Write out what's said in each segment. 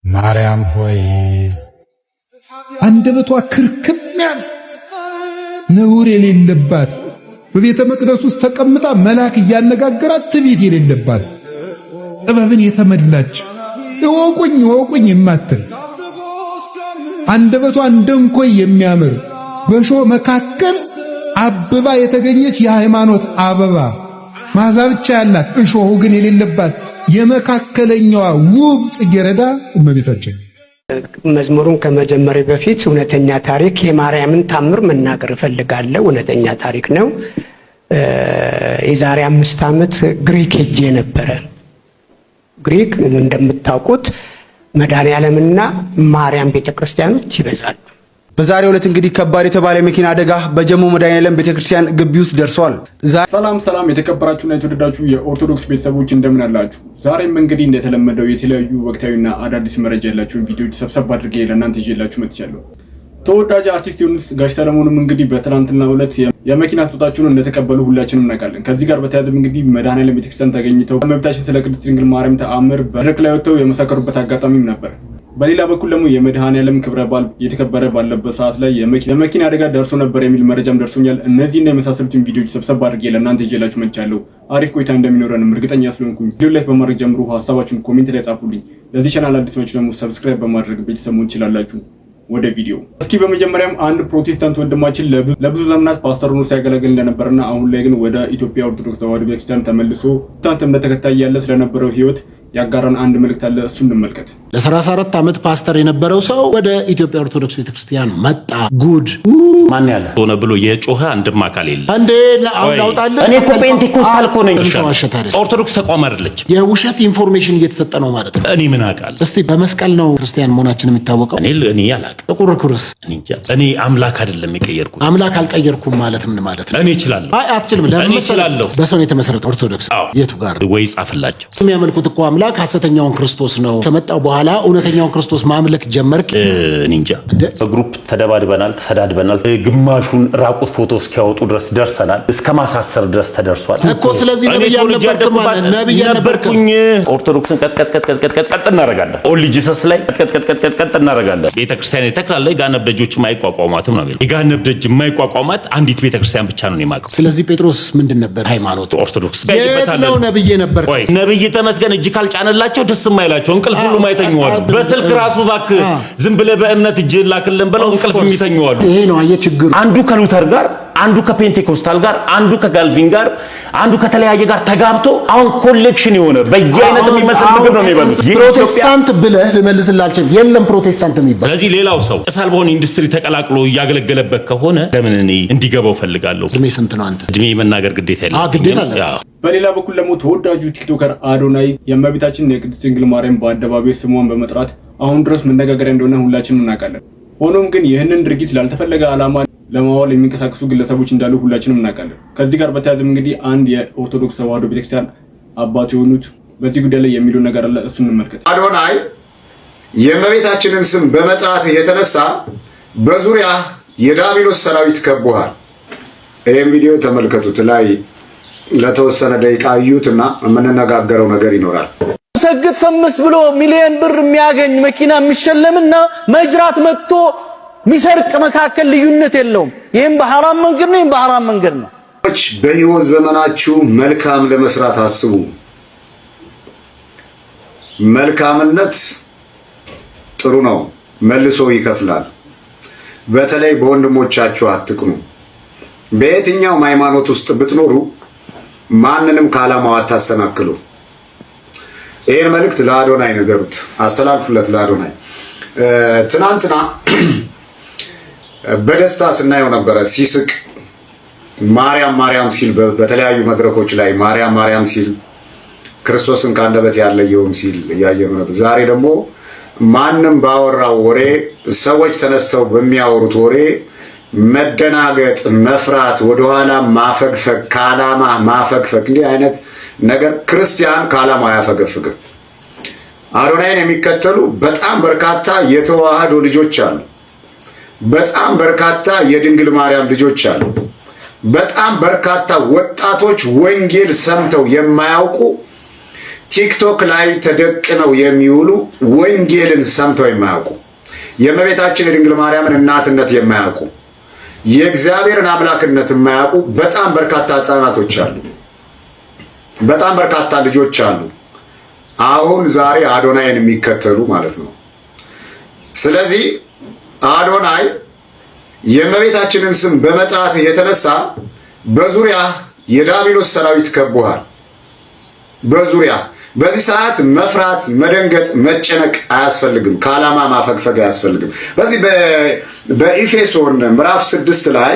ማርያም ሆይ አንደበቷ ክርክም ያለ ነውር የሌለባት በቤተ መቅደስ ውስጥ ተቀምጣ መልአክ እያነጋገራት ትዕቢት የሌለባት ጥበብን የተመላች እወቁኝ የማትል አንደበቷ እንደንኮይ የሚያምር በሾህ መካከል አበባ የተገኘች የሃይማኖት አበባ ማዛ ብቻ ያላት እሾሁ ግን የሌለባት የመካከለኛዋ ውብ ጽጌረዳ እመቤታችን። መዝሙሩን ከመጀመሪያ በፊት እውነተኛ ታሪክ የማርያምን ታምር መናገር እፈልጋለሁ። እውነተኛ ታሪክ ነው። የዛሬ 5 ዓመት ግሪክ ሄጄ ነበረ። ግሪክ እንደምታውቁት መድኃኔዓለምና ማርያም ቤተክርስቲያኖች ይበዛሉ። በዛሬው ዕለት እንግዲህ ከባድ የተባለ መኪና አደጋ በጀሞ መድኃኔዓለም ቤተክርስቲያን ግቢ ውስጥ ደርሷል። ሰላም የተከበራችሁና የተወደዳችሁ የኦርቶዶክስ ቤተሰቦች እንደምን አላችሁ? ዛሬም እንግዲህ እንደተለመደው የተለያዩ ወቅታዊና አዳዲስ መረጃ ያላችሁን ቪዲዮዎች ሰብሰብ አድርጌ ለእናንተ ይዤላችሁ መጥቻለሁ። ተወዳጅ አርቲስት ዮኑስ ጋሽ ሰለሞንም እንግዲህ በትናንትናው ዕለት የመኪና ስጦታቸውን እንደተቀበሉ ሁላችንም እናውቃለን። ከዚህ ጋር በተያያዘም እንግዲህ መድኃኔዓለም ቤተክርስቲያን ተገኝተው እመቤታችን ስለ ቅድስት ድንግል ማርያም ተአምር በመድረክ ላይ ወጥተው የመሰከሩበት አጋጣሚም ነበር። በሌላ በኩል ደግሞ የመድኃኔዓለም ክብረ በዓል የተከበረ ባለበት ሰዓት ላይ የመኪና አደጋ ደርሶ ነበር የሚል መረጃም ደርሶኛል። እነዚህና የመሳሰሉትን ቪዲዮዎች ሰብሰብ አድርጌ ለእናንተ ይዤላችሁ መጥቻለሁ። አሪፍ ቆይታ እንደሚኖረንም እርግጠኛ ስለሆንኩኝ ቪዲዮ ላይክ በማድረግ ጀምሩ። ሀሳባችሁን ኮሜንት ላይ ጻፉልኝ። ለዚህ ቻናል አዲስ ናችሁ ደግሞ ሰብስክራይብ በማድረግ ቤተሰብ መሆን ትችላላችሁ። ወደ ቪዲዮ እስኪ በመጀመሪያም አንድ ፕሮቴስታንት ወንድማችን ለብዙ ዘመናት ፓስተር ሆኖ ሲያገለግል እንደነበርና አሁን ላይ ግን ወደ ኢትዮጵያ ኦርቶዶክስ ተዋሕዶ ቤተክርስቲያን ተመልሶ ፕሮቴስታንት እምነት ተከታይ ያለ ስለነበረው ህይወት ያጋራን አንድ መልእክት አለ። እሱን እንመልከት። ለ34 ዓመት ፓስተር የነበረው ሰው ወደ ኢትዮጵያ ኦርቶዶክስ ቤተክርስቲያን መጣ። ጉድ ማን ያለ ሆነ ብሎ የጮኸ አንድም አካል የለም። አንዴ አውጣለህ። እኔ እኮ ፔንቴኮስታል እኮ ነኝ። ኦርቶዶክስ ተቋም አይደለች። የውሸት ኢንፎርሜሽን እየተሰጠ ነው ማለት ነው። እኔ ምን አውቃለሁ? እስቲ በመስቀል ነው ክርስቲያን መሆናችን የሚታወቀው። እኔ አላውቅም። ጥቁር ኩርስ እኔ አምላክ አይደለም የቀየርኩት። አምላክ አልቀየርኩም ማለት ምን ማለት ነው? እኔ እችላለሁ። አይ አትችልም። ለምን እችላለሁ? በሰው ነው የተመሰረተ ኦርቶዶክስ። የቱ ጋር ወይ ጻፍላቸው። የሚያመልኩት እኮ አምላክ ሐሰተኛውን ክርስቶስ ነው። ከመጣው በኋላ እውነተኛውን ክርስቶስ ማምለክ ጀመርክ። እኔ እንጃ። በግሩፕ ተደባድበናል፣ ተሰዳድበናል። ግማሹን ራቁት ፎቶ እስኪያወጡ ድረስ ደርሰናል። እስከ ማሳሰር ድረስ ተደርሷል እኮ። ስለዚህ ነብይ ያልነበርክም ማለት ነብይ ያልነበርኩኝ። ኦርቶዶክስን ቀጥቀጥ እናረጋለን። ኦንሊ ጂሰስ ላይ ቀጥቀጥ እናረጋለን። ቤተክርስቲያን የተክላለ የጋነብ ደጆች የማይቋቋማትም ነው የሚለው። የጋነብ ደጅ የማይቋቋማት አንዲት ቤተክርስቲያን ብቻ ነው የማውቀው። ስለዚህ ጴጥሮስ ምንድን ነበር ሃይማኖቱ? ኦርቶዶክስ ነው። ነብይ ነበር። ነብይ ተመስገን እጅ ካልጫነላቸው ደስ የማይላቸው እንቅልፍ ሁሉ ማይተኙዋሉ። በስልክ ራሱ እባክህ ዝም ብለህ በእምነት እጅ ላክልን ብለው እንቅልፍ የሚተኙዋሉ። ይሄ ነው አየ ችግሩ። አንዱ ከሉተር ጋር፣ አንዱ ከፔንቴኮስታል ጋር፣ አንዱ ከጋልቪን ጋር፣ አንዱ ከተለያየ ጋር ተጋብቶ አሁን ኮሌክሽን የሆነ በየአይነት የሚመስል ምግብ ነው የሚበሉት። ፕሮቴስታንት ብለህ ልመልስላችሁ የለም ፕሮቴስታንት የሚባል። ስለዚህ ሌላው ሰው እሳል በሆነ ኢንዱስትሪ ተቀላቅሎ እያገለገለበት ከሆነ ለምን እኔ እንዲገባው ፈልጋለሁ። እድሜ ስንት ነው አንተ? እድሜ መናገር ግዴታ የለም። ግዴታ አለ። በሌላ በኩል ደግሞ ተወዳጁ ቲክቶከር አዶናይ የእመቤታችን የቅድስት ድንግል ማርያም በአደባባይ ስሟን በመጥራት አሁን ድረስ መነጋገሪያ እንደሆነ ሁላችንም እናውቃለን። ሆኖም ግን ይህንን ድርጊት ላልተፈለገ ዓላማ ለማዋል የሚንቀሳቀሱ ግለሰቦች እንዳሉ ሁላችንም እናውቃለን። ከዚህ ጋር በተያያዘም እንግዲህ አንድ የኦርቶዶክስ ተዋሕዶ ቤተክርስቲያን አባት የሆኑት በዚህ ጉዳይ ላይ የሚለው ነገር አለ። እሱን እንመልከት። አዶናይ የእመቤታችንን ስም በመጥራት የተነሳ በዙሪያ የዲያብሎስ ሰራዊት ከቦሃል። ይህም ቪዲዮ ተመልከቱት። ላይ ለተወሰነ ደቂቃ እዩትና የምንነጋገረው ነገር ይኖራል። ሰግጥ ፈምስ ብሎ ሚሊዮን ብር የሚያገኝ መኪና የሚሸለምና መጅራት መጥቶ ሚሰርቅ መካከል ልዩነት የለውም። ይሄም በሐራም መንገድ ነው፣ ይሄም በሐራም መንገድ ነው። በህይወት ዘመናችሁ መልካም ለመስራት አስቡ። መልካምነት ጥሩ ነው፣ መልሶ ይከፍላል። በተለይ በወንድሞቻችሁ አትቅኑ። በየትኛውም ሃይማኖት ውስጥ ብትኖሩ ማንንም ከዓላማው አታሰናክሉ። ይሄን መልእክት ለአዶናይ ነገሩት፣ አስተላልፉለት ለአዶናይ። ትናንትና በደስታ ስናየው ነበረ ሲስቅ ማርያም ሲል በተለያዩ መድረኮች ላይ ማርያም ሲል ክርስቶስን ከአንደበት ያለየውም ሲል እያየነው ነበር። ዛሬ ደግሞ ማንም ባወራው ወሬ፣ ሰዎች ተነስተው በሚያወሩት ወሬ መደናገጥ፣ መፍራት፣ ወደኋላ ማፈግፈግ፣ ከዓላማ ማፈግፈግ፣ እንዲህ አይነት ነገር ክርስቲያን ከዓላማ አያፈገፍግም። አዶናይን የሚከተሉ በጣም በርካታ የተዋህዶ ልጆች አሉ። በጣም በርካታ የድንግል ማርያም ልጆች አሉ። በጣም በርካታ ወጣቶች ወንጌል ሰምተው የማያውቁ ቲክቶክ ላይ ተደቅነው የሚውሉ ወንጌልን ሰምተው የማያውቁ የእመቤታችን የድንግል ማርያምን እናትነት የማያውቁ የእግዚአብሔርን አምላክነት የማያውቁ በጣም በርካታ ሕፃናቶች አሉ። በጣም በርካታ ልጆች አሉ። አሁን ዛሬ አዶናይን የሚከተሉ ማለት ነው። ስለዚህ አዶናይ የእመቤታችንን ስም በመጥራት የተነሳ በዙሪያ የዲያብሎስ ሰራዊት ከቦሃል። በዙሪያ በዚህ ሰዓት መፍራት፣ መደንገጥ፣ መጨነቅ አያስፈልግም። ከዓላማ ማፈግፈግ አያስፈልግም። በዚህ በኤፌሶን ምዕራፍ 6 ላይ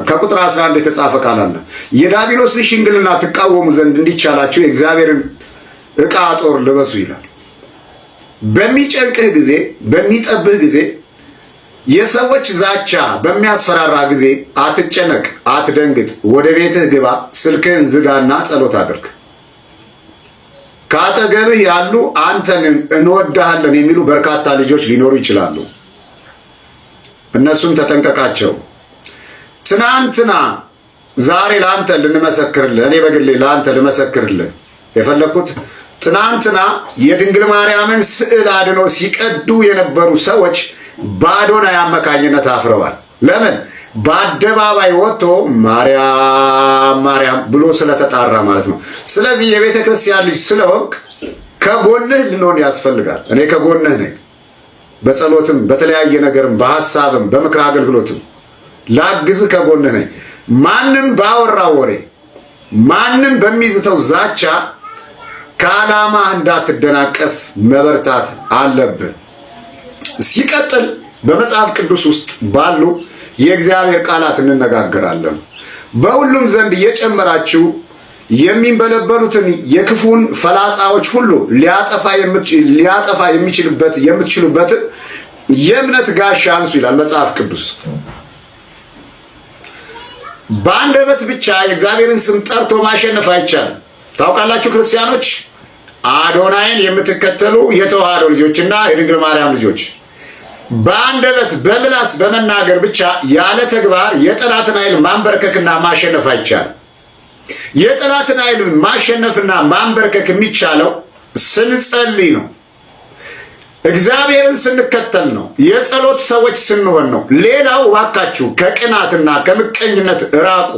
ከቁጥር 11 የተጻፈ ቃል አለ። የዲያብሎስን ሽንግልና ትቃወሙ ዘንድ እንዲቻላችሁ የእግዚአብሔርን ዕቃ ጦር ልበሱ ይላል። በሚጨንቅህ ጊዜ፣ በሚጠብህ ጊዜ፣ የሰዎች ዛቻ በሚያስፈራራ ጊዜ አትጨነቅ፣ አትደንግጥ። ወደ ቤትህ ግባ፣ ስልክህን ዝጋና ጸሎት አድርግ። ከአጠገብህ ያሉ አንተን እንወድሃለን የሚሉ በርካታ ልጆች ሊኖሩ ይችላሉ። እነሱን ተጠንቀቃቸው። ትናንትና ዛሬ ለአንተ ልንመሰክርልህ፣ እኔ በግሌ ለአንተ ልመሰክርልህ የፈለግኩት ትናንትና የድንግል ማርያምን ስዕል አድኖ ሲቀዱ የነበሩ ሰዎች በአዶናይ አማካኝነት አፍረዋል። ለምን? በአደባባይ ወጥቶ ማርያም ማርያም ብሎ ስለተጣራ ማለት ነው። ስለዚህ የቤተ ክርስቲያን ልጅ ስለሆንክ ከጎንህ ልንሆን ያስፈልጋል። እኔ ከጎንህ ነኝ። በጸሎትም በተለያየ ነገርም በሐሳብም በምክር አገልግሎትም ላግዝህ ከጎንህ ነኝ። ማንም ባወራው ወሬ ማንም በሚዝተው ዛቻ ከዓላማህ እንዳትደናቀፍ መበርታት አለብህ። ሲቀጥል በመጽሐፍ ቅዱስ ውስጥ ባሉ የእግዚአብሔር ቃላት እንነጋገራለን። በሁሉም ዘንድ እየጨመራችሁ የሚንበለበሉትን የክፉን ፈላጻዎች ሁሉ ሊያጠፋ የምትችሉበት የእምነት ጋሻ አንሱ ይላል መጽሐፍ ቅዱስ። በአንደበት ብቻ የእግዚአብሔርን ስም ጠርቶ ማሸነፍ አይቻልም። ታውቃላችሁ ክርስቲያኖች፣ አዶናይን የምትከተሉ የተዋህዶ ልጆችና የድንግል ማርያም ልጆች በአንደበት በምላስ በመናገር ብቻ ያለ ተግባር የጠላትን ኃይል ማንበርከክና ማሸነፍ አይቻልም። የጠላትን ኃይል ማሸነፍና ማንበርከክ የሚቻለው ስንጸልይ ነው። እግዚአብሔርን ስንከተል ነው። የጸሎት ሰዎች ስንሆን ነው። ሌላው እባካችሁ ከቅናትና ከምቀኝነት ራቁ።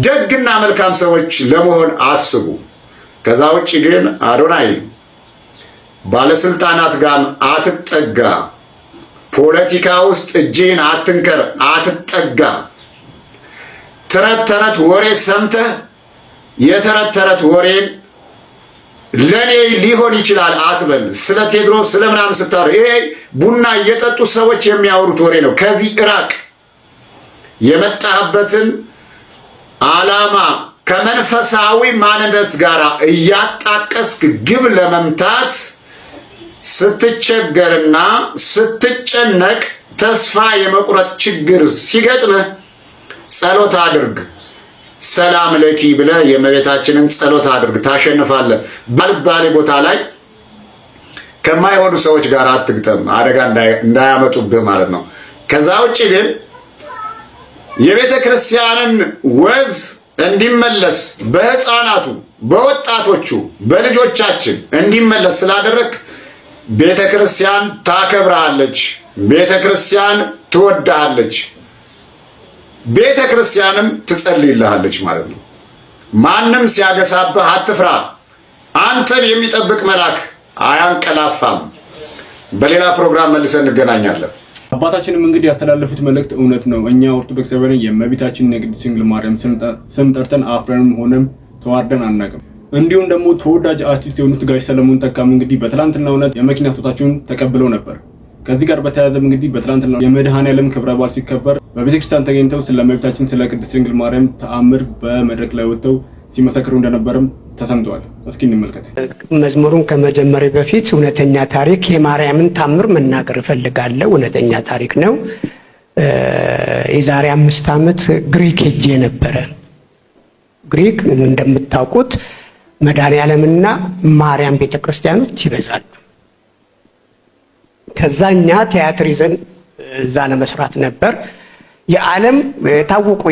ደግና መልካም ሰዎች ለመሆን አስቡ። ከዛ ውጭ ግን አዶናይ ባለስልጣናት ጋር አትጠጋ። ፖለቲካ ውስጥ እጅህን አትንከር፣ አትጠጋ። ተረት ተረት ወሬ ሰምተህ የተረት ተረት ወሬን ለኔ ሊሆን ይችላል አትበል። ስለ ቴድሮስ ስለ ምናምን ስታወራ ይሄ ቡና እየጠጡ ሰዎች የሚያወሩት ወሬ ነው። ከዚህ እራቅ። የመጣህበትን ዓላማ ከመንፈሳዊ ማንነት ጋር እያጣቀስክ ግብ ለመምታት ስትቸገርና ስትጨነቅ ተስፋ የመቁረጥ ችግር ሲገጥምህ ጸሎት አድርግ። ሰላም ለኪ ብለህ የእመቤታችንን ጸሎት አድርግ፣ ታሸንፋለህ። ባልባሌ ቦታ ላይ ከማይሆኑ ሰዎች ጋር አትግጠም፣ አደጋ እንዳያመጡብህ ማለት ነው። ከዛ ውጭ ግን የቤተ ክርስቲያንን ወዝ እንዲመለስ በሕፃናቱ፣ በወጣቶቹ፣ በልጆቻችን እንዲመለስ ስላደረግ ቤተ ክርስቲያን ታከብራለች፣ ቤተ ክርስቲያን ትወዳለች፣ ቤተ ክርስቲያንም ትጸልይልሃለች ማለት ነው። ማንም ሲያገሳብህ አትፍራ። አንተን የሚጠብቅ መልአክ አያንቀላፋም። በሌላ ፕሮግራም መልሰን እንገናኛለን። አባታችንም እንግዲህ ያስተላለፉት መልእክት እውነት ነው። እኛ ኦርቶዶክሳውያን የእመቤታችንን የቅድስት ድንግል ማርያም ስም ጠርተን አፍረንም ሆነም ተዋርደን አናውቅም። እንዲሁም ደግሞ ተወዳጅ አርቲስት የሆኑት ጋሽ ሰለሞን ተካም እንግዲህ በትላንትናው ዕለት የመኪና ስጦታቸውን ተቀብለው ነበር። ከዚህ ጋር በተያያዘም እንግዲህ በትላንትናው የመድኃኔዓለም ክብረ በዓል ሲከበር በቤተክርስቲያን ተገኝተው ስለ እመቤታችን ስለ ቅድስት ድንግል ማርያም ተአምር በመድረክ ላይ ወጥተው ሲመሰክሩ እንደነበረም ተሰምተዋል። እስኪ እንመልከት። መዝሙሩን ከመጀመሪያ በፊት እውነተኛ ታሪክ የማርያምን ታምር መናገር እፈልጋለሁ። እውነተኛ ታሪክ ነው። የዛሬ 5 ዓመት ግሪክ ሄጄ ነበረ። ግሪክ እንደምታውቁት መድኃኔዓለምና ማርያም ቤተክርስቲያኖች ይበዛሉ። ከዛኛ ቲያትር ይዘን እዛ ለመስራት ነበር። የዓለም የታወቁ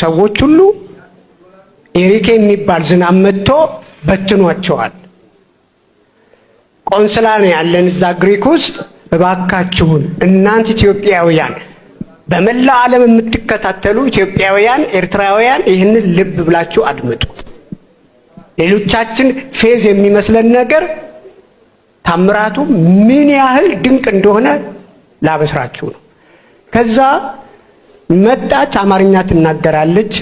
ሰዎች ሁሉ ኤሪኬ የሚባል ዝናብ መጥቶ በትኗቸዋል። ቆንስላ ነው ያለን እዛ ግሪክ ውስጥ። እባካችሁን እናንተ ኢትዮጵያውያን፣ በመላው ዓለም የምትከታተሉ ኢትዮጵያውያን፣ ኤርትራውያን ይህንን ልብ ብላችሁ አድምጡ። ሌሎቻችን ፌዝ የሚመስለን ነገር ታምራቱ ምን ያህል ድንቅ እንደሆነ ላበስራችሁ ነው። ከዛ መጣች፣ አማርኛ ትናገራለች።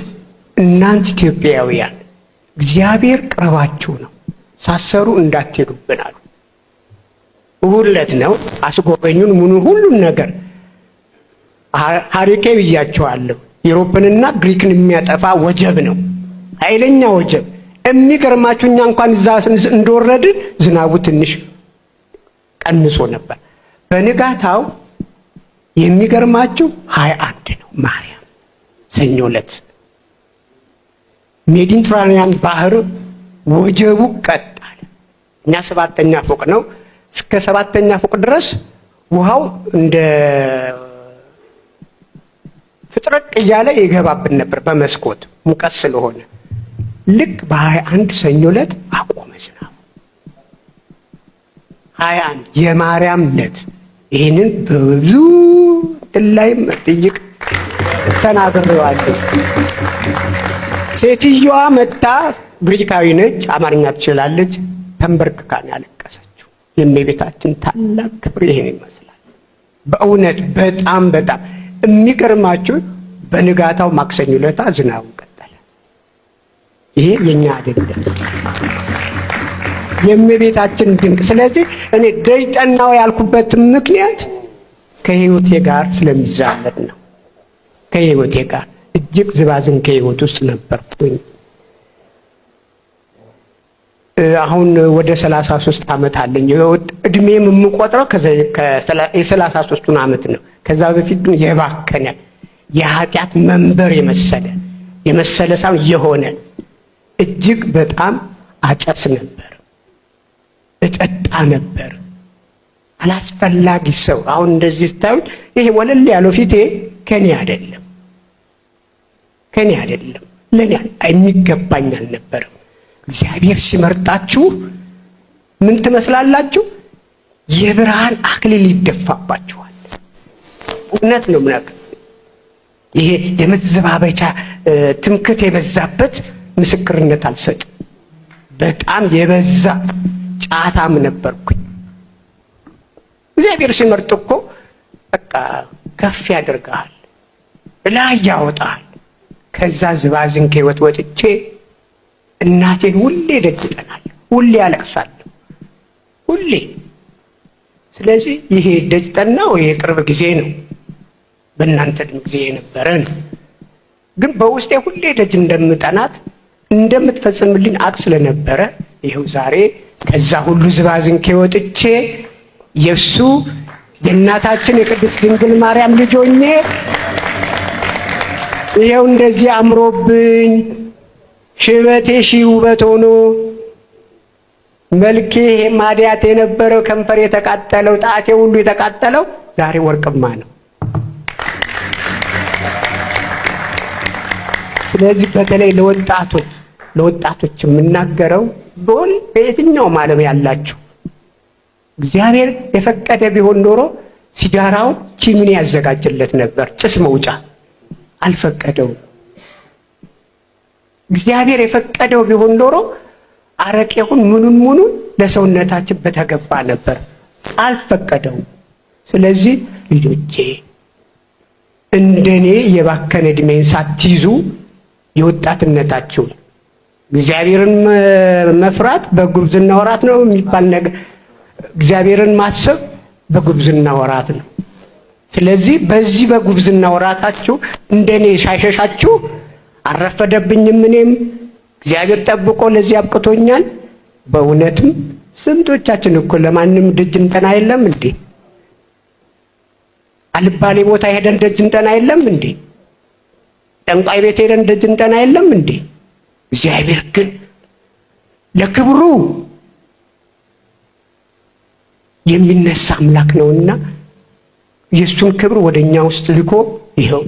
እናንተ ኢትዮጵያውያን እግዚአብሔር ቅርባችሁ ነው፣ ሳሰሩ እንዳትሄዱብን አሉ። ሁለት ነው አስጎበኙን፣ ምኑ ሁሉን ነገር ሀሪኬ ብያቸዋለሁ። ዩሮፕንና ግሪክን የሚያጠፋ ወጀብ ነው፣ ኃይለኛ ወጀብ። የሚገርማችሁ እኛ እንኳን እዛ እንደወረድን ዝናቡ ትንሽ ቀንሶ ነበር። በንጋታው የሚገርማችሁ 21 ነው ማርያም ሰኞ ዕለት ሜዲትራኒያን ባህር ወጀቡ ቀጣለ። እኛ 7ኛ ፎቅ ነው። እስከ 7ኛ ፎቅ ድረስ ውሃው እንደ ፍጥረቅ እያለ ይገባብን ነበር በመስኮት ሙቀት ስለሆነ። ልክ በ21 ሰኞ ዕለት አቆመ ዝናቡ። 21 የማርያም ዕለት። ይህንን በብዙ ላይም ጥይቅ ተናግሬዋለሁ። ሴትዮዋ መጣ፣ ግሪካዊ ነች፣ አማርኛ ትችላለች። ተንበርክካ ነው ያለቀሰችው። የእመቤታችን ታላቅ ክብር ይሄን ይመስላል። በእውነት በጣም በጣም የሚገርማችሁ በንጋታው ማክሰኞ ዕለት ዝናቡ ቀጠለ። ይሄ የኛ አይደለም፣ የእመቤታችን ድንቅ። ስለዚህ እኔ ደጅ ጠናው ያልኩበት ምክንያት ከህይወቴ ጋር ስለሚዛመድ ነው። ከህይወቴ ጋር እጅግ ዝባዝን ከህይወት ውስጥ ነበርኩኝ። አሁን ወደ 33 ዓመት አለኝ። እድሜም የምቆጥረው የ33ቱን ዓመት ነው። ከዛ በፊት ግን የባከነ የኃጢአት መንበር የመሰለ ሳይሆን የሆነ እጅግ በጣም አጨስ ነበር፣ እጠጣ ነበር። አላስፈላጊ ሰው። አሁን እንደዚህ ስታዩት ይሄ ወለል ያለው ፊቴ ከኔ አይደለም፣ ከኔ አይደለም፣ ለኔ የሚገባኝ አልነበረም። እግዚአብሔር ሲመርጣችሁ ምን ትመስላላችሁ? የብርሃን አክሊል ይደፋባችኋል። እውነት ነው ምናምን። ይሄ የመዘባበቻ ትምክት የበዛበት ምስክርነት አልሰጥም። በጣም የበዛ ጫታም ነበርኩኝ። እግዚአብሔር ሲመርጥ እኮ በቃ ከፍ ያደርጋል፣ ላይ ያወጣል። ከዛ ዝባዝን ከህይወት ወጥቼ እናቴን ሁሌ ደጅ እጠናለሁ፣ ሁሌ ያለቅሳለሁ፣ ሁሌ። ስለዚህ ይሄ ደጅ ጠናው የቅርብ ጊዜ ነው፣ በእናንተ ጊዜ የነበረ ነው። ግን በውስጤ ሁሌ ደጅ እንደምጠናት እንደምትፈጽምልኝ አቅ ስለነበረ ይኸው ዛሬ ከዛ ሁሉ ዝባዝን ከወጥቼ የሱ የእናታችን የቅድስት ድንግል ማርያም ልጅ ሆኜ ይኸው እንደዚህ አምሮብኝ ሽበቴ ሺህ ውበት ሆኖ መልኬ ማዲያት የነበረው ከንፈር የተቃጠለው ጣቴ ሁሉ የተቃጠለው ዛሬ ወርቅማ ነው። ስለዚህ በተለይ ለወጣቶች የምናገረው በየትኛውም ዓለም ያላችሁ እግዚአብሔር የፈቀደ ቢሆን ኖሮ ሲጋራውን ቺምኒ ያዘጋጅለት ነበር፣ ጭስ መውጫ። አልፈቀደውም። እግዚአብሔር የፈቀደው ቢሆን ኖሮ አረቄውን ምኑን ለሰውነታችን በተገባ ነበር። አልፈቀደውም። ስለዚህ ልጆቼ እንደኔ የባከነ እድሜን ሳትይዙ የወጣትነታችሁን እግዚአብሔርን መፍራት በጉብዝና ወራት ነው የሚባል ነገር፣ እግዚአብሔርን ማሰብ በጉብዝና ወራት ነው። ስለዚህ በዚህ በጉብዝና ወራታችሁ እንደኔ ሳይሸሻችሁ አረፈደብኝም፣ እኔም እግዚአብሔር ጠብቆ ለዚህ አብቅቶኛል። በእውነትም ስንቶቻችን እኮ ለማንም ደጅ እንጠና የለም እንዴ? አልባሌ ቦታ ሄደን ደጅ እንጠና የለም እንዴ? ጠንቋይ ቤት ሄደን ደጅ እንጠና የለም እንዴ? እግዚአብሔር ግን ለክብሩ የሚነሳ አምላክ ነውና የእሱን ክብር ወደኛ ውስጥ ልኮ ይኸው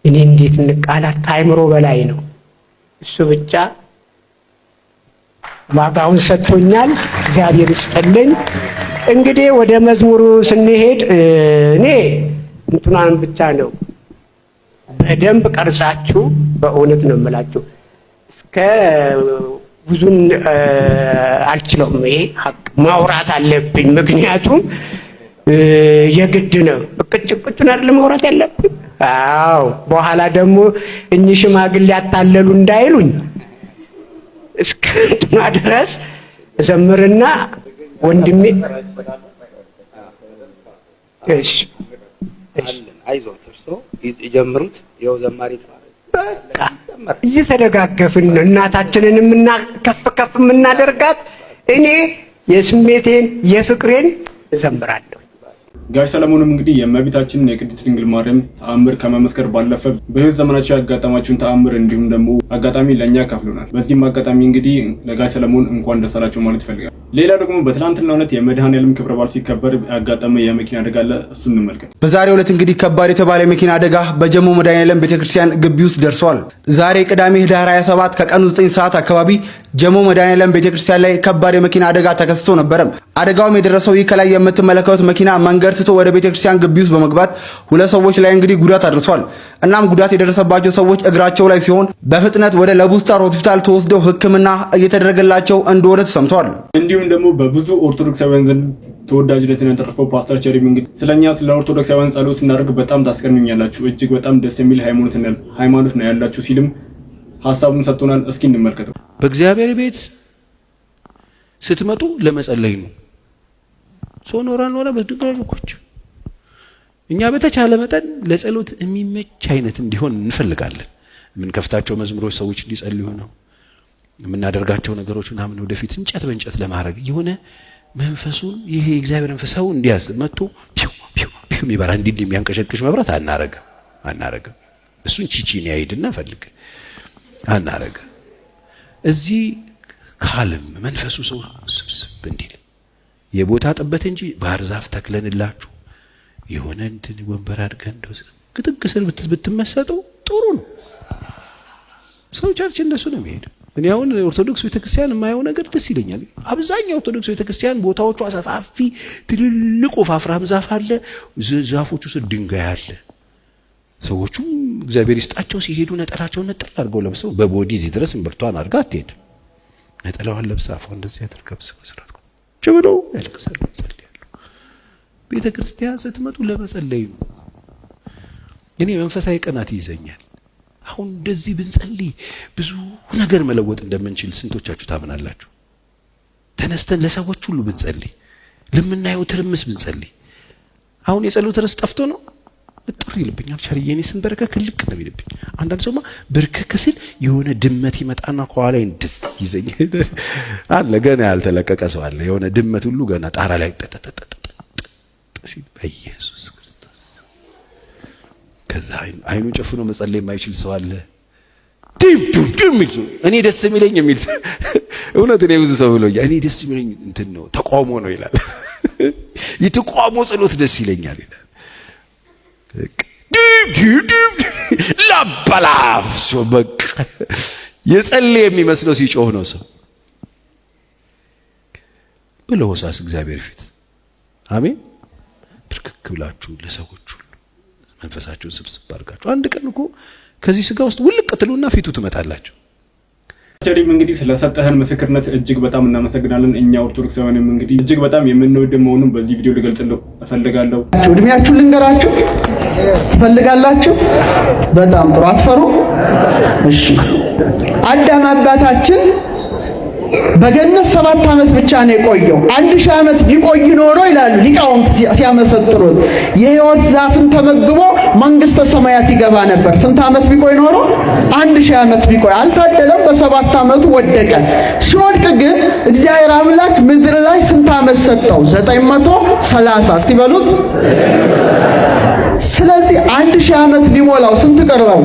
እኔ እንዴት እንቃላት ከአእምሮ በላይ ነው። እሱ ብቻ ዋጋውን ሰጥቶኛል። እግዚአብሔር ይስጥልኝ። እንግዲህ ወደ መዝሙሩ ስንሄድ እኔ እንትናን ብቻ ነው በደንብ ቀርጻችሁ በእውነት ነው የምላችሁ እስከ ብዙን አልችለውም። ይሄ ማውራት አለብኝ ምክንያቱም የግድ ነው። እቅጭቁጭን አይደል ማውራት ያለብኝ። አዎ በኋላ ደግሞ እኚህ ሽማግሌ ያታለሉ እንዳይሉኝ እስከ እንትና ድረስ ዘምርና ወንድሜ እሺ አይዞት እርሶ ይጀምሩት። ይኸው ዘማሪ በቃ እየተደጋገፍን እናታችንን ከፍ ከፍ የምናደርጋት እኔ የስሜቴን የፍቅሬን እዘምራለሁ። ጋሽ ሰለሞንም እንግዲህ የእመቤታችንን የቅድስት ድንግል ማርያም ተአምር ከመመስከር ባለፈ በሕይወት ዘመናቸው ያጋጠማችሁን ተአምር እንዲሁም ደግሞ አጋጣሚ ለእኛ ከፍሉናል። በዚህም አጋጣሚ እንግዲህ ለጋሽ ሰለሞን እንኳን ደስ አላቸው ማለት ይፈልጋል። ሌላ ደግሞ በትናንትናው ዕለት የመድኃኔዓለም ክብረ በዓል ሲከበር ያጋጠመ የመኪና አደጋ አለ። እሱን እንመልከት። በዛሬው ዕለት እንግዲህ ከባድ የተባለ የመኪና አደጋ በጀሞ መድኃኔዓለም ቤተክርስቲያን ግቢ ውስጥ ደርሷል። ዛሬ ቅዳሜ ህዳር 27 ከቀኑ 9 ሰዓት አካባቢ ጀሞ መድኃኔዓለም ቤተክርስቲያን ላይ ከባድ የመኪና አደጋ ተከስቶ ነበር። አደጋውም የደረሰው ይህ ከላይ የምትመለከቱት መኪና መንገድ ስቶ ወደ ቤተክርስቲያን ግቢ ውስጥ በመግባት ሁለት ሰዎች ላይ እንግዲህ ጉዳት አድርሷል። እናም ጉዳት የደረሰባቸው ሰዎች እግራቸው ላይ ሲሆን በፍጥነት ወደ ለቡስታር ሆስፒታል ተወስደው ሕክምና እየተደረገላቸው እንደሆነ ተሰምቷል። እንዲሁም ደግሞ በብዙ ኦርቶዶክሳውያን ዘንድ ተወዳጅነትን ያተረፈው ፓስተር ቸሪም እንግዲህ ስለኛ ስለ ኦርቶዶክሳውያን ጸሎት ስናደርግ በጣም ታስቀኑኛላችሁ፣ እጅግ በጣም ደስ የሚል ሃይማኖት ነው ያላችሁ ሲልም ሐሳቡን ሰጥቶናል። እስኪ እንመልከተው። በእግዚአብሔር ቤት ስትመጡ ለመጸለይ ነው። ኖራ በድጋጆች እኛ በተቻለ መጠን ለጸሎት የሚመች አይነት እንዲሆን እንፈልጋለን። የምንከፍታቸው መዝሙሮች ሰዎች እንዲጸልዩ ነው። የምናደርጋቸው ነገሮች ምናምን ወደፊት እንጨት በእንጨት ለማድረግ የሆነ መንፈሱን ይሄ እግዚአብሔር መንፈስ ሰው እንዲያዝ መጥቶ ፒው ፒው ፒው የሚበራ እንዲል የሚያንቀሸቅሽ መብራት አናረግም። እሱን ቺቺን ያይድና ፈልግ አናረግም። እዚህ ካልም መንፈሱ ሰው ስብስብ እንዲል የቦታ ጥበት እንጂ ባህር ዛፍ ተክለንላችሁ የሆነ እንትን ወንበር አድርገን እንደው ግጥግ ስር ብትመሰጡ ጥሩ ነው። ሰው ቸርች እንደሱ ነው የሚሄደው። እኔ አሁን ኦርቶዶክስ ቤተክርስቲያን የማየው ነገር ደስ ይለኛል። አብዛኛው ኦርቶዶክስ ቤተክርስቲያን ቦታዎቹ አሰፋፊ ትልልቅ ወፋፍራም ዛፍ አለ፣ ዛፎቹ ስር ድንጋይ አለ። ሰዎቹ እግዚአብሔር ይስጣቸው ሲሄዱ ነጠላቸውን ነጠላ አድርገው ለብሰው በቦዲ እዚህ ድረስ እምብርቷን አድርጋ አትሄድ። ነጠላዋን ለብሳ አፏ እንደዚህ አድርጋ በስራት ጭብሎ ያልቅሳሉ፣ ይጸልያሉ። ቤተክርስቲያን ስትመጡ ለመጸለይ ነው። እኔ መንፈሳዊ ቅናት ይይዘኛል። አሁን እንደዚህ ብንጸልይ ብዙ ነገር መለወጥ እንደምንችል ስንቶቻችሁ ታምናላችሁ? ተነስተን ለሰዎች ሁሉ ብንጸልይ፣ ለምናየው ትርምስ ብንጸልይ። አሁን የጸሎት ርዕስ ጠፍቶ ነው ጥሪ ይልብኛል። ቸርዬኔ ስንበረከክ ልቅ ነው ይልብኝ። አንዳንድ ሰውማ በርከክ ሲል የሆነ ድመት ይመጣና ከኋላ እንድስ ይዘኛል አለ። ገና ያልተለቀቀ ሰው አለ። የሆነ ድመት ሁሉ ገና ጣራ ላይ ሲል በኢየሱስ ክርስቶስ ከዛ አይኑን ጨፍኖ መጸለይ የማይችል ሰው አለ። ዲም ሚል ሰው እኔ ደስ የሚለኝ የሚል እውነት እኔ ብዙ ሰው ብሎኛል። እኔ ደስ የሚለኝ እንትን ነው ተቋሞ ነው ይላል። የተቋሞ ጸሎት ደስ ይለኛል ይላል። ላባላፍ ሰው በቃ የጸለየ የሚመስለው ሲጮህ ነው ሰው በለሆሳስ እግዚአብሔር ፊት አሜን። ብርክክ ብላችሁ ለሰዎች ሁሉ መንፈሳችሁን ስብስብ አድርጋችሁ አንድ ቀን እኮ ከዚህ ስጋ ውስጥ ውልቅ ትሉና ፊቱ ትመጣላችሁ። ቸሪም እንግዲህ ስለሰጠህን ምስክርነት እጅግ በጣም እናመሰግናለን። እኛ ኦርቶዶክሳውያንም እንግዲህ እጅግ በጣም የምንወድ መሆኑን በዚህ ቪዲዮ ልገልጽልህ እፈልጋለሁ። እድሜያችሁን ልንገራችሁ ትፈልጋላችሁ? በጣም ጥሩ። አትፈሩ? እሺ። አዳም አባታችን በገነት 7 ዓመት ብቻ ነው የቆየው። 1000 ዓመት ቢቆይ ኖሮ ይላሉ ሊቃውንት ሲያመሰጥሩት የሕይወት ዛፍን ተመግቦ መንግስተ ሰማያት ይገባ ነበር። ስንት ዓመት ቢቆይ ኖሮ? 1000 ዓመት ቢቆይ። አልታደለም። በ7 ዓመቱ ወደቀ። ሲወድቅ ግን እግዚአብሔር አምላክ ምድር ላይ ስንት ዓመት ሰጠው? 930። እስቲ በሉት። ስለዚህ 1000 ዓመት ሊሞላው ስንት ቀረው?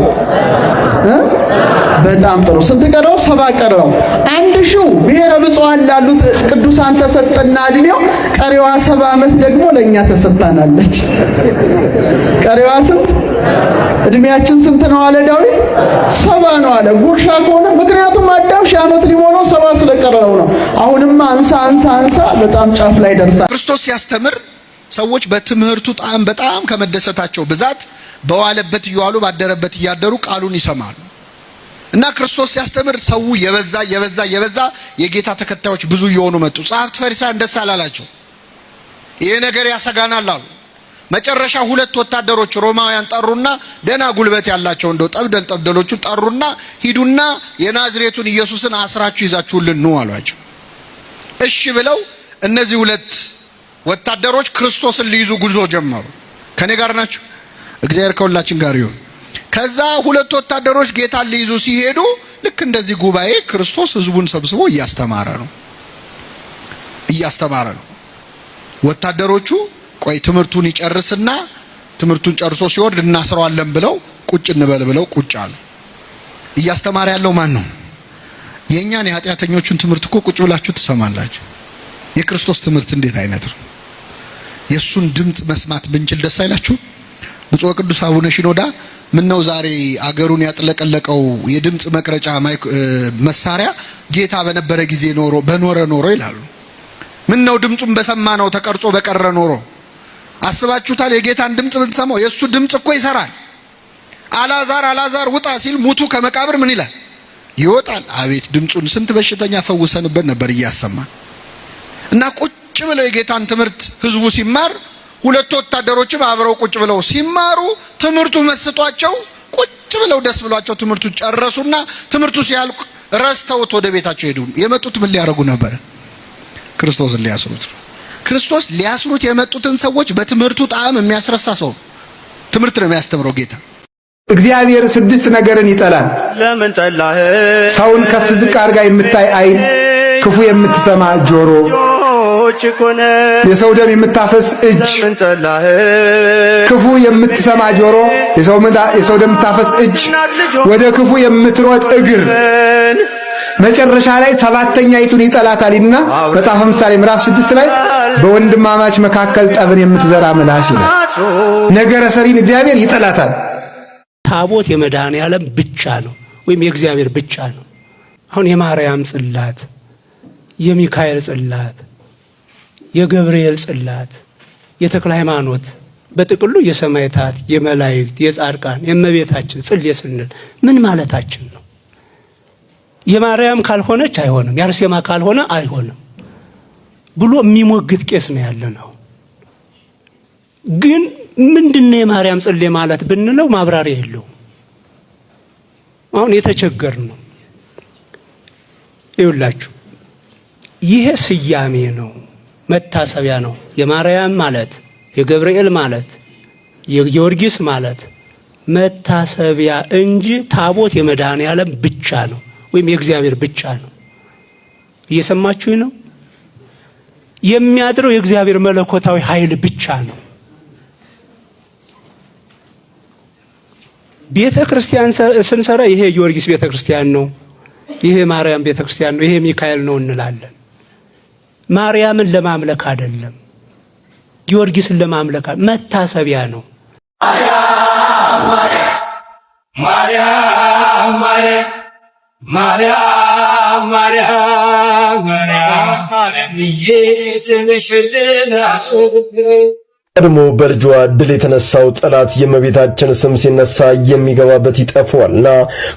በጣም ጥሩ። ስንት ቀረው? 70 ቀረው። 1000 ብሔረ ብፁዓን ላሉት ቅዱሳን ተሰጠና እድሜው ቀሪዋ 70 ዓመት ደግሞ ለኛ ተሰጣናለች። ቀሪዋ ስንት እድሜያችን ስንት ነው አለ ዳዊት? 70 ነው አለ። ጉርሻ ከሆነ ምክንያቱም አዳም 1000 ዓመት ሊሞላው 70 ስለቀረው ነው። አሁንማ አንሳ በጣም ጫፍ ላይ ደርሳ ክርስቶስ ሲያስተምር ሰዎች በትምህርቱ ጣዕም በጣም ከመደሰታቸው ብዛት በዋለበት እየዋሉ ባደረበት እያደሩ ቃሉን ይሰማሉ። እና ክርስቶስ ሲያስተምር ሰው የበዛ የጌታ ተከታዮች ብዙ እየሆኑ መጡ። ጸሐፍት ፈሪሳውያን ደስ አላላቸው። ይሄ ነገር ያሰጋናል አሉ። መጨረሻ 2 ወታደሮች ሮማውያን ጠሩና ደና ጉልበት ያላቸው እንደው ጠብደሎቹ ጠሩና ሂዱና የናዝሬቱን ኢየሱስን አስራችሁ ይዛችሁልን ኑ አሏቸው። እሺ ብለው እነዚህ 2 ወታደሮች ክርስቶስን ሊይዙ ጉዞ ጀመሩ። ከኔ ጋር ናችሁ? እግዚአብሔር ከሁላችን ጋር ይሁን። ከዛ 2 ወታደሮች ጌታን ሊይዙ ሲሄዱ ልክ እንደዚህ ጉባኤ ክርስቶስ ህዝቡን ሰብስቦ እያስተማረ ነው። ወታደሮቹ ቆይ ትምህርቱን ይጨርስና ትምህርቱን ጨርሶ ሲወርድ እናስረዋለን ብለው ቁጭ እንበል ብለው ቁጭ አሉ። እያስተማረ ያለው ማን ነው? የኛን የኃጢአተኞቹን ትምህርት እኮ ቁጭ ብላችሁ ትሰማላችሁ። የክርስቶስ ትምህርት እንዴት አይነት ነው? የሱን ድምጽ መስማት ብንችል ደስ አይላችሁ? ብፁዕ ቅዱስ አቡነ ሽኖዳ ምን ነው ዛሬ አገሩን ያጥለቀለቀው የድምጽ መቅረጫ መሳሪያ ጌታ በነበረ ጊዜ በኖረ ኖሮ ይላሉ። ምን ነው ድምጹን በሰማ ነው ተቀርጾ በቀረ ኖሮ። አስባችሁታል? የጌታን ድምጽ ብንሰማው የሱ ድምጽ እኮ ይሰራል። አላዛር ውጣ ሲል ሙቱ ከመቃብር ምን ይላል? ይወጣል። አቤት ድምጹን ስንት በሽተኛ ፈውሰንበት ነበር እያሰማ። እና ቁጭ ብለው የጌታን ትምህርት ህዝቡ ሲማር 2 ወታደሮችም አብረው ቁጭ ብለው ሲማሩ ትምህርቱ መስጧቸው ቁጭ ብለው ደስ ብሏቸው ትምህርቱ ጨረሱና ትምህርቱ ሲያልቅ ረስተውት ወደ ቤታቸው ሄዱ። የመጡት ምን ሊያረጉ ነበር? ክርስቶስን ሊያስሩት። ክርስቶስ ሊያስሩት የመጡትን ሰዎች በትምህርቱ ጣዕም የሚያስረሳ ሰው ትምህርት ነው የሚያስተምረው ጌታ። እግዚአብሔር 6 ነገርን ይጠላል። ለምን ጠላህ? ሰውን ከፍ ዝቅ አድርጋ የምታይ አይን፣ ክፉ የምትሰማ ጆሮ፣ የሰው ደም የምታፈስ እጅ። ክፉ የምትሰማ ጆሮ፣ የሰው ደም የምታፈስ እጅ፣ ወደ ክፉ የምትሮጥ እግር፣ መጨረሻ ላይ 7ኛይቱን ይጠላታልና መጽሐፈ ምሳሌ ምዕራፍ 6 ላይ በወንድማማች መካከል ጠብን የምትዘራ ምላስ ይላል። ነገረ ሰሪን እግዚአብሔር ይጠላታል። ታቦት የመድኃኔዓለም ብቻ ነው ወይም የእግዚአብሔር ብቻ ነው። አሁን የማርያም ጽላት፣ የሚካኤል ጽላት፣ የገብርኤል ጽላት፣ የተክለ ሃይማኖት በጥቅሉ የሰማዕታት፣ የመላእክት፣ የጻድቃን፣ የእመቤታችን ጽሌ ስንል ምን ማለታችን ነው? የማርያም ካልሆነች አይሆንም፣ የአርሴማ ካልሆነ አይሆንም ብሎ የሚሞግት ቄስ ነው ያለነው። ግን ምንድነው የማርያም ጽሌ ማለት ብንለው ማብራሪያ የለውም። አሁን የተቸገር ነው። ይኸውላችሁ ይሄ ስያሜ ነው፣ መታሰቢያ ነው። የማርያም ማለት የገብርኤል ማለት የጊዮርጊስ ማለት መታሰቢያ እንጂ ታቦት የመድኃኔዓለም ብቻ ነው ወይም የእግዚአብሔር ብቻ ነው። እየሰማችሁኝ ነው? የሚያድረው የእግዚአብሔር መለኮታዊ ኃይል ብቻ ነው። ቤተ ክርስቲያን ስንሰራ ይሄ ጊዮርጊስ ቤተ ክርስቲያን ነው፣ ይሄ ማርያም ቤተ ክርስቲያን ነው፣ ይሄ ሚካኤል ነው እንላለን። ማርያምን ለማምለክ አይደለም፣ ጊዮርጊስን ለማምለክ መታሰቢያ ነው። ቀድሞ በልጇ ድል የተነሳው ጠላት የእመቤታችን ስም ሲነሳ የሚገባበት ይጠፋዋልና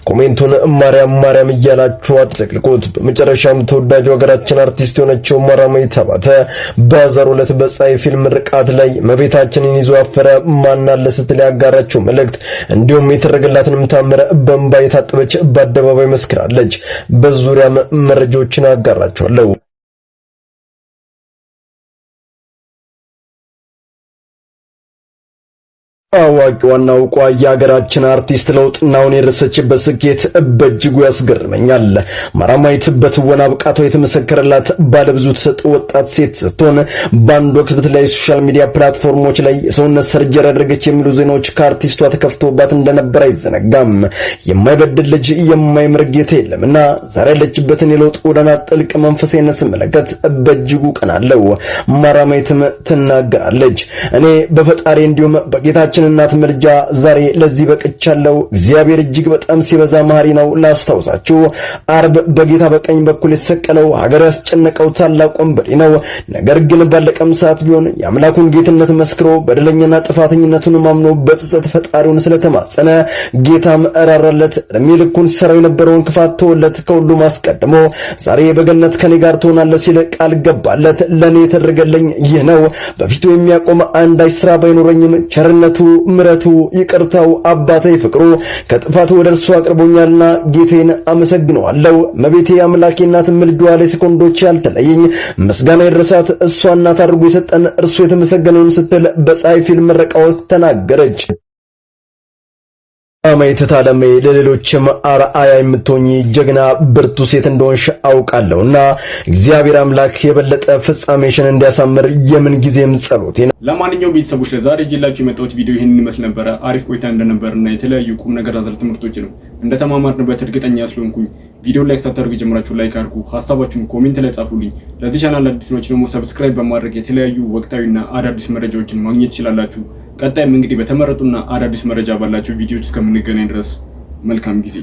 ኮሜንቱን ማርያም ማርያም እያላችሁ አጥለቅልቁት። በመጨረሻም ተወዳጁ ሀገራችን አርቲስት የሆነችው ማራማዊት አባተ በዛሬው ዕለት በፀሐይ ፊልም ምርቃት ላይ እመቤታችንን ይዞ አፈረ ማናለ ስትል ያጋራችው መልእክት እንዲሁም የተደረገላትንም ታምረ በእንባ የታጠበች በአደባባይ መስክራለች። በዙሪያም መረጃዎችን አጋራችኋለሁ። አዋቂዋና አውቋ የሀገራችን አርቲስት ለውጥናውን የደረሰችበት ስኬት በእጅጉ ያስገርመኛል። ማራማዊት በትወና ብቃቷ የተመሰከረላት ባለብዙ ተሰጥኦ ወጣት ሴት ስትሆን በአንድ ወቅት በተለያዩ ሶሻል ሚዲያ ፕላትፎርሞች ላይ የሰውነት ሰርጀሪ ያደረገች የሚሉ ዜናዎች ከአርቲስቷ ተከፍቶባት እንደነበር አይዘነጋም። የማይበድል ልጅ የማይምር ጌታ የለምና ዛሬ ያለችበትን የለውጥ ጎዳና ጥልቅ መንፈሳዊነት ስመለከት በእጅጉ ቀናለው። ማራማዊትም ትናገራለች። እኔ በፈጣሪ እንዲሁም በጌታችን እናት ምልጃ ዛሬ ለዚህ በቅቻለሁ። እግዚአብሔር እጅግ በጣም ሲበዛ መሐሪ ነው። ላስታውሳችሁ፣ አርብ በጌታ በቀኝ በኩል የተሰቀለው ሀገር ያስጨነቀው ታላቅ ወንበዴ ነው። ነገር ግን ባለቀም ሰዓት ቢሆን የአምላኩን ጌትነት መስክሮ በደለኛና ጥፋተኝነቱን ማምኖ በጸጸት ፈጣሪውን ስለተማጸነ ጌታም እራራለት። እድሜ ልኩን ሲሰራው የነበረውን ክፋት ተወለት። ከሁሉም አስቀድሞ ዛሬ በገነት ከኔ ጋር ትሆናለህ ሲል ቃል ገባለት። ለኔ የተደረገልኝ ይህ ነው። በፊቱ የሚያቆም አንዳች ስራ ባይኖረኝም ቸርነቱ፣ ምረቱ፣ ይቅርታው፣ አባታዊ ፍቅሩ ከጥፋት ወደ እርሱ አቅርቦኛልና ጌቴን አመሰግነዋለሁ። እመቤቴ አምላኬ እናት ምልጃዋ ለሴኮንዶች ያልተለየኝ ምስጋና ይድረሳት። እሷ እናት አድርጎ የሰጠን እርሱ የተመሰገነውን ስትል በፀሐይ ፊልም ምረቃዎች ተናገረች። ማራማዊት ታደሜ ለሌሎችም አርአያ የምትሆኚ ጀግና ብርቱ ሴት እንደሆንሽ አውቃለሁና እግዚአብሔር አምላክ የበለጠ ፍጻሜሽን እንዲያሳምር የምን ጊዜም ጸሎቴ ነው። ለማንኛውም ቤተሰቦች ለዛሬ ይዤላችሁ የመጣሁት ቪዲዮ ይሄንን ይመስል ነበረ። አሪፍ ቆይታ እንደነበርና የተለያዩ ቁም ነገር አዘል ትምህርቶች ነው እንደተማማርንበት እርግጠኛ ስለሆንኩኝ ቪዲዮ ላይክ ሳታደርጉ ጀምራችሁ ላይክ አድርጉ። ሐሳባችሁን ኮሜንት ላይ ጻፉልኝ። ለዚህ ቻናል አዲስ ናችሁ ደግሞ ሰብስክራይብ በማድረግ የተለያዩ ወቅታዊና አዳዲስ መረጃዎችን ማግኘት ትችላላችሁ። ቀጣይም እንግዲህ በተመረጡና አዳዲስ መረጃ ባላችሁ ቪዲዮዎች እስከምንገናኝ ድረስ መልካም ጊዜ